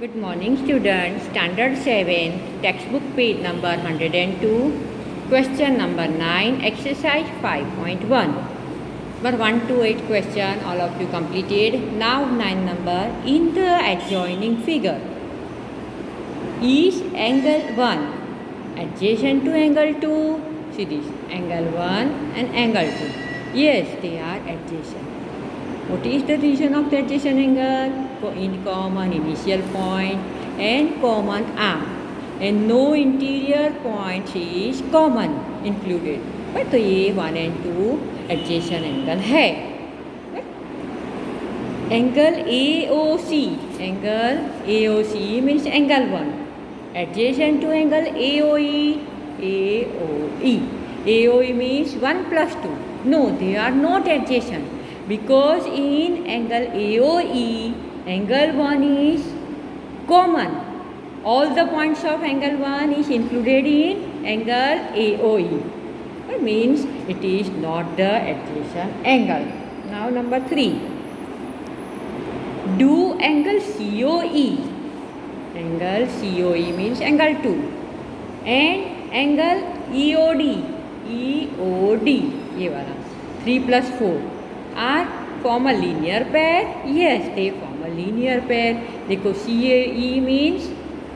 Good morning students, standard 7, textbook page number 102, question number 9, exercise 5.1. Number 1 to 8 question, all of you completed. Now 9 number, in the adjoining figure, is angle 1 adjacent to angle 2? See this, angle 1 and angle 2. Yes, they are adjacent. What is the reason of the adjacent angle? In common initial point and common arm, and no interior point is common included. But तो ये 1 and 2 adjacent angle है. Angle AOC means angle 1 adjacent to angle AOE. AOE means 1 plus 2. No, they are not adjacent, because in angle AOE, angle 1 is common. All the points of angle 1 is included in angle AOE. That means it is not the adjacent angle. Now number 3. Do angle COE. Angle COE means angle 2. And angle EOD. ये वाला 3 plus 4 are form a linear pair? Yes, they form a linear pair. देखो CAE means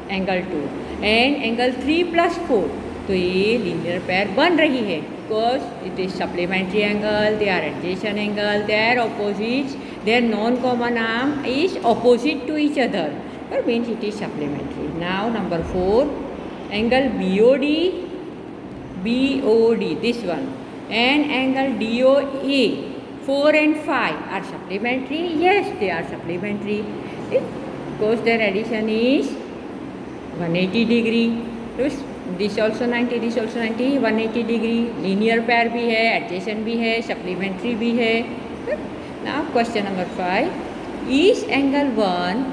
angle 2 and angle 3 plus 4. तो ये linear pair बन रही है, because it is supplementary angle, they are adjacent angle, they are opposites, their non-common arm is opposite to each other. That means it is supplementary. Now number 4, angle BOD, this one, and angle DOA. 4 and 5 are supplementary. Yes, they are supplementary, because their addition is 180 degree. This also 90, this also 90, 180 degree. Linear pair भी है, adjacent भी है, supplementary भी है. Now question number 5. Is angle 1,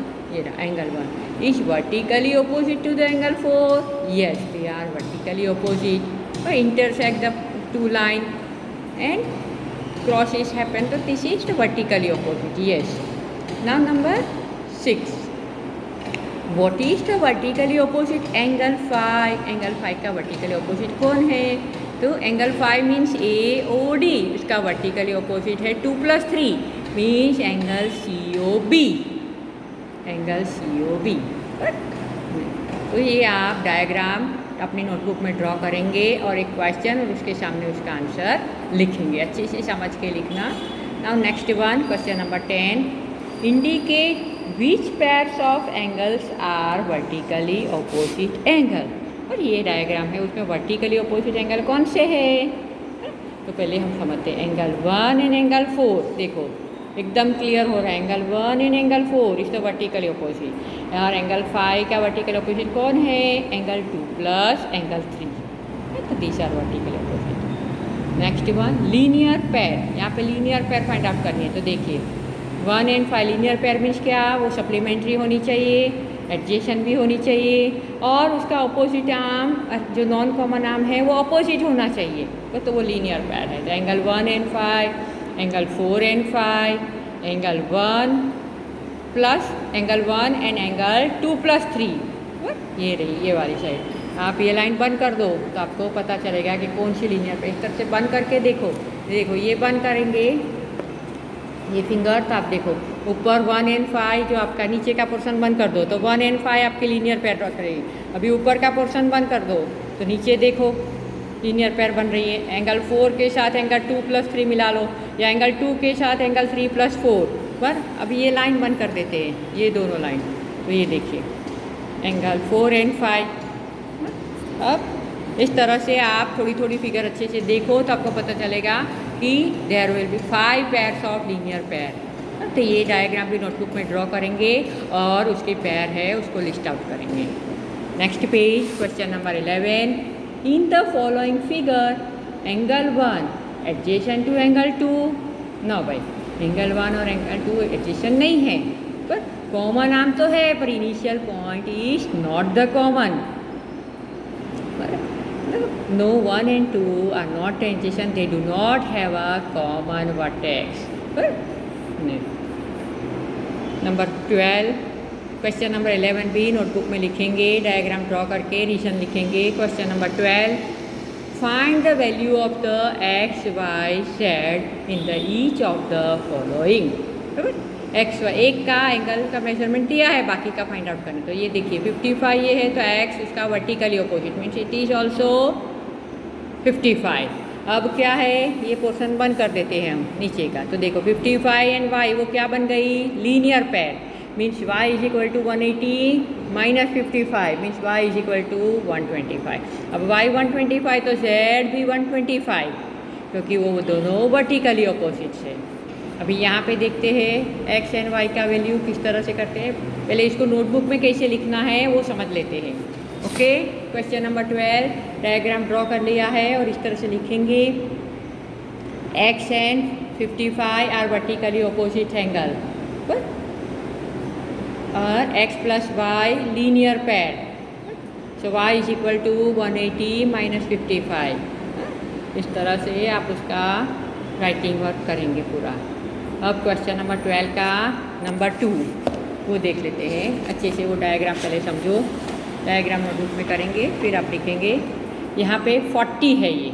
angle 1 is vertically opposite to the angle 4? Yes, they are vertically opposite. Intersect the two lines and crosses happen, so this is the vertically opposite. Yes. Now number 6. What is the vertically opposite angle 5? Angle 5 का vertically opposite कौन है? तो angle 5 means AOD, इसका vertically opposite है 2 plus 3 means angle COB. Angle COB. तो ये आप diagram अपनी नोटबुक में ड्रॉ करेंगे और एक क्वेश्चन और उसके सामने उसका आंसर लिखेंगे. अच्छे से समझ के लिखना. Now next one, question number 10. Indicate which pairs of angles are vertically opposite angle. और ये डायग्राम है, उसमें वर्टिकली ऑपोजिट एंगल कौन से है? तो पहले हम समझते हैं एंगल 1 एंड एंगल 4. देखो एकदम क्लियर हो रहा है. Angle 1 and angle 4 is the vertically opposite. और एंगल 5 का वर्टिकल ऑपोजिट कौन है? Angle 2 plus angle 3. तो these are vertical opposite. Next one, linear pair. यहाँ पे लीनियर पेयर फाइंड आउट करनी है. तो देखिए 1 एंड 5 लीनियर पेयर मीन्स क्या? वो सप्लीमेंट्री होनी चाहिए, एडजेसेंट भी होनी चाहिए, और उसका ऑपोजिट आर्म जो नॉन कॉमन आर्म है वो ऑपोजिट होना चाहिए. तो वो लीनियर पेयर है. तो angle 1 and 5, angle 4 and 5, angle 1 plus angle 1 and angle 2 plus 3. ये रही ये वाली साइड. आप ये लाइन बंद कर दो तो आपको पता चलेगा कि कौन सी लीनियर पे. इस तरह से बंद करके देखो. ये बंद करेंगे ये फिंगर, तो आप देखो ऊपर 1 एंड 5 जो आपका नीचे का पोर्शन बंद कर दो तो 1 एंड 5 आपके लीनियर पेयर ड्रॉ करेगी. अभी ऊपर का पोर्शन बंद कर दो तो नीचे देखो लीनियर पेयर बन रही है. एंगल 4 के साथ एंगल 2 प्लस 3 मिला लो, या एंगल 2 के साथ एंगल 3 प्लस 4. पर अभी ये लाइन बंद कर देते हैं, ये दोनों लाइन. तो ये देखिए एंगल 4 एंड 5. अब इस तरह से आप थोड़ी थोड़ी फिगर अच्छे से देखो तो आपको पता चलेगा कि there will be 5 pairs of linear pair. तो ये डायग्राम भी नोटबुक में ड्रॉ करेंगे और उसके पेयर है उसको लिस्ट आउट करेंगे. Next page, question number 11. In the following figure, angle 1 adjacent to angle 2. No भाई, angle 1 और angle 2 adjacent नहीं है, पर common आर्म तो है, पर initial point is not the common. No, 1 and 2 are not adjacent. They do not have a common vertex. Number 12. Question number 11 भी notebook में लिखेंगे, डायग्राम ड्रॉ करके रीजन लिखेंगे। Question number 12, find the value of the X Y Z in the each of the following. बराबर, X Y एक का angle का measurement दिया है, बाकी का फाइंड आउट करना। तो ये देखिए 55 ये है, तो एक्स उसका vertically opposite means it is also 55। अब क्या है, ये पोर्शन बंद कर देते हैं हम नीचे का। तो देखो 55 एंड वाई वो क्या बन गई, linear pair means y is equal to 180 minus 55 means y is equal to 125। अब y 125 तो z भी 125, क्योंकि वो दोनों वर्टिकली अपोजिट्स है। अभी यहाँ पे देखते हैं x एंड y का वैल्यू किस तरह से करते हैं। पहले इसको नोटबुक में कैसे लिखना है वो समझ लेते हैं। Okay, question number 12 diagram draw कर लिया है और इस तरह से लिखेंगे x and 55 are vertically opposite angle और x plus Y linear pair. So y is equal to 180 minus 55। इस तरह से आप उसका राइटिंग वर्क करेंगे पूरा। अब क्वेश्चन नंबर 12 का नंबर 2 वो देख लेते हैं अच्छे से। वो डायग्राम पहले समझो, डायग्राम नोटबुक में करेंगे फिर आप लिखेंगे। यहाँ पे 40 है ये,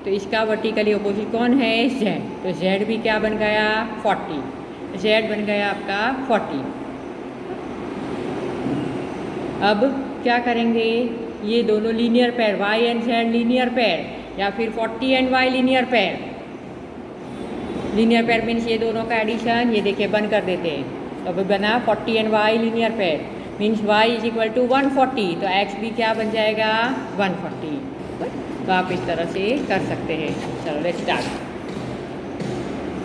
तो इसका वर्टिकली अपोजिट कौन है, z। तो z भी क्या बन गया 40, z बन गया आपका 40। अब क्या करेंगे, ये दोनों linear pair y and z linear pair या फिर 40 and y linear pair. Linear pair means ये दोनों का एडिशन, ये देखिए बंद कर देते हैं। तो अभी बना 40 and y linear pair means y is equal to 140, तो x भी क्या बन जाएगा 140। तो आप इस तरह से कर सकते हैं। चलो let's start.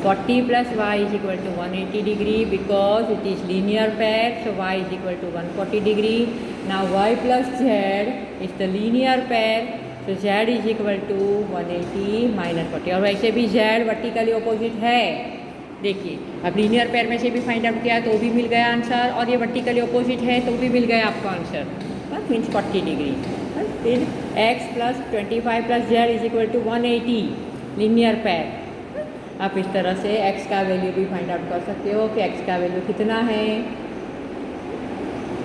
40 plus y is equal to 180 degree because it is linear pair, so y is equal to 140 degree. Now y plus z is the linear pair, so z is equal to 180 minus 40। और वैसे भी z vertically opposite है, देखिए अब linear pair में से भी find out किया तो भी मिल गया आंसर, और ये वर्टिकली अपोजिट है तो भी मिल गया आपको आंसर, मीन्स 40 डिग्री। फिर x plus 25 plus z is equal to 180 linear pair. आप इस तरह से x का वैल्यू भी फाइंड आउट कर सकते हो कि x का वैल्यू कितना है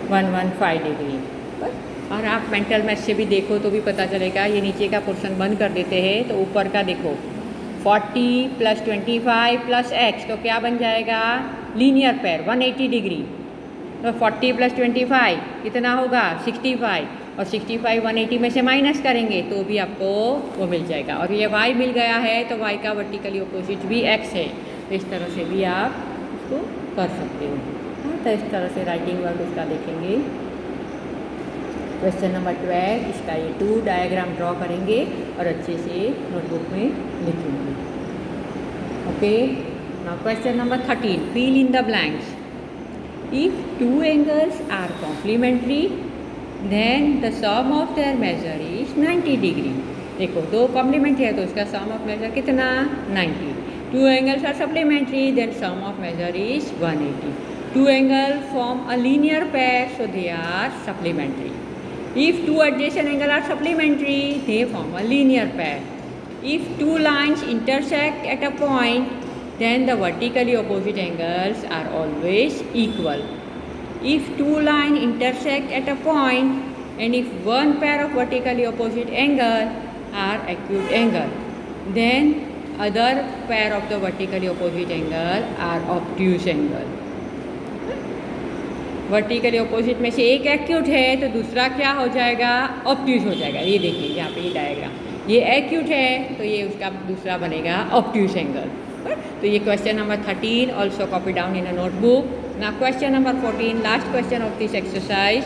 115 डिग्री। और आप मेंटल मैथ से भी देखो तो भी पता चलेगा। ये नीचे का पोर्शन बंद कर देते हैं तो ऊपर का देखो 40 प्लस 25 प्लस x, तो क्या बन जाएगा लीनियर पेयर 180 डिग्री। तो 40 प्लस 25 कितना होगा 65, और 65 180 में से माइनस करेंगे तो भी आपको वो मिल जाएगा। और ये y मिल गया है तो y का वर्टिकली अपोजिट भी x है, तो इस तरह से भी आप उसको कर सकते हो। तो इस तरह से राइटिंग वर्क उसका देखेंगे। क्वेश्चन नंबर 12 इसका ये 2 डायग्राम ड्रॉ करेंगे और अच्छे से नोटबुक में लिखेंगे। Okay, now question number 13 fill in the blanks. If 2 angles are complementary then the sum of their measure is 90 degree। देखो दो कॉम्प्लीमेंट्री है तो उसका सम ऑफ मेजर कितना 90। 2 angles are supplementary then sum of measure is 180। 2 angles form a linear pair so they are supplementary। If 2 adjacent angles are supplementary they form a linear pair। If 2 lines intersect at a point then the vertically opposite angles are always equal। If 2 lines intersect at a point and if one pair of vertically opposite angle are acute angle then other pair of the vertically opposite angle are obtuse angle। Vertically opposite में से एक acute है तो दूसरा क्या हो जाएगा obtuse हो जाएगा। ये देखिए यहाँ पे ये डायग्राम, ये एक्यूट है तो ये उसका दूसरा बनेगा ऑब्ट्यूज एंगल। तो ये question number 13 also copy down in a notebook. Now question number 14, last question of this exercise.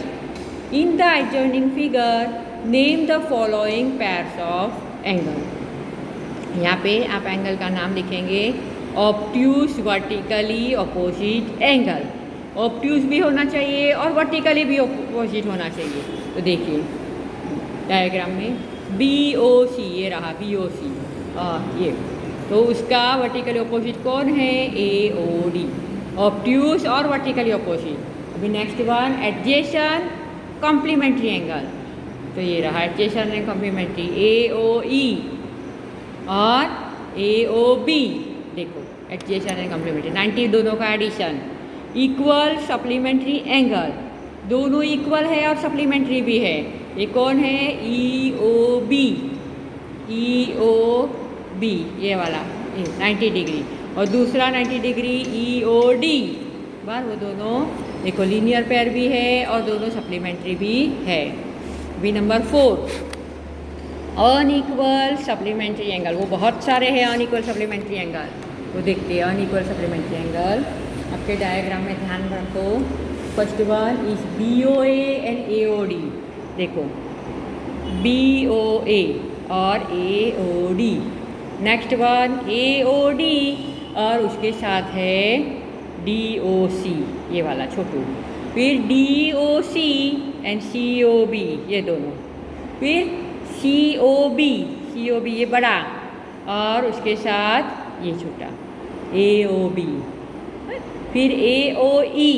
In the adjoining figure, name the following pairs of angle। यहाँ पे आप एंगल का नाम लिखेंगे obtuse vertically opposite angle. Obtuse भी होना चाहिए और वर्टिकली भी अपोजिट होना चाहिए। तो देखिए डायग्राम में BOC, ये रहा BOC, ये तो उसका वर्टिकली अपोजिट कौन है AOD। ऑब्ट्यूज और वर्टिकली अपोजिट। अभी next one adjacent complementary angle, तो ये रहा एडजेसेंट एंड कॉम्प्लीमेंट्री AOE और AOB। देखो एडजेसेंट एंड कॉम्प्लीमेंट्री 90 दोनों का एडिशन। इक्वल सप्लीमेंट्री एंगल, दोनों इक्वल है और सप्लीमेंट्री भी है। ये कौन है? ई ओ बी, ई ओ बी, ये वाला, ये 90 डिग्री, और दूसरा 90 डिग्री ई ओ डी। बार वो दोनों देखो लीनियर पेयर भी है और दोनों सप्लीमेंट्री भी है। B number 4, unequal supplementary angle. वो बहुत सारे हैं अनइक्वल सप्लीमेंट्री एंगल, वो देखते हैं अनइक्वल सप्लीमेंट्री एंगल। आपके डायग्राम में ध्यान रखो। First one is B O A and A O D. देखो बी ओ ए और A O D. Next one A O D और उसके साथ है डी ओ सी, ये वाला छोटू। फिर D O C and C O B, ये दोनों। फिर सी ओ बी, सी ओ बी ये बड़ा और उसके साथ ये छोटा, ए ओ बी। फिर ए ओ ई,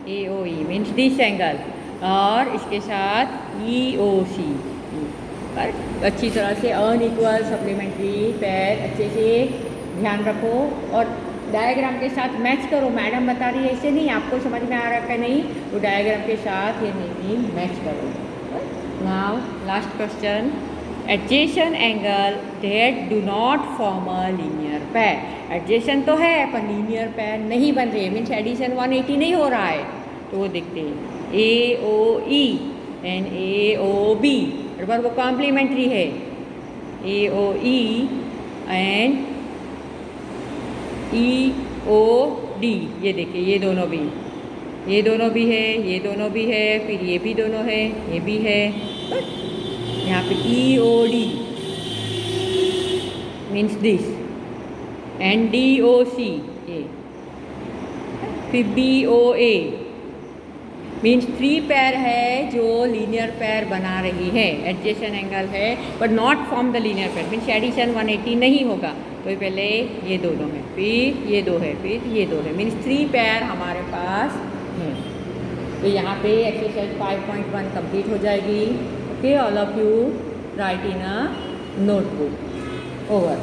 ए ओ ई मीन्स दिस एंगल, और इसके साथ ई ओ सी। पर अच्छी तरह से अनइक्वल सप्लीमेंट्री पेयर अच्छे से ध्यान रखो और डायग्राम के साथ मैच करो। मैडम बता रही है ऐसे नहीं, आपको समझ में आ रहा है नहीं, तो डायग्राम के साथ ये नहीं मैच करो। Now last question, adjacent angle that do not form a linear pair. Adjacent तो है पर लीनियर पेयर नहीं बन रही है, मीन्स एडिशन 180 नहीं हो रहा है। तो वो देखते हैं ए ओ E and A O B, बराबर वो कॉम्प्लीमेंट्री है। ए ओ E and E O D, ये देखिए ये दोनों भी, ये दोनों भी है, ये दोनों भी है, फिर ये भी दोनों है, ये भी है। यहाँ पे E O D means this and D O C, ये। फिर B O A means 3 pair है जो लीनियर पेयर बना रही है, एडजेसेंट एंगल है but not form the linear pair, means addition 180 नहीं होगा। तो पहले ये दोनों है, फिर ये दो है, फिर ये दो है, मीन्स 3 पेयर हमारे पास है। तो यहाँ पे एक्सरसाइज 5.1 कंप्लीट हो जाएगी। Okay, all of you right in a notebook. Over.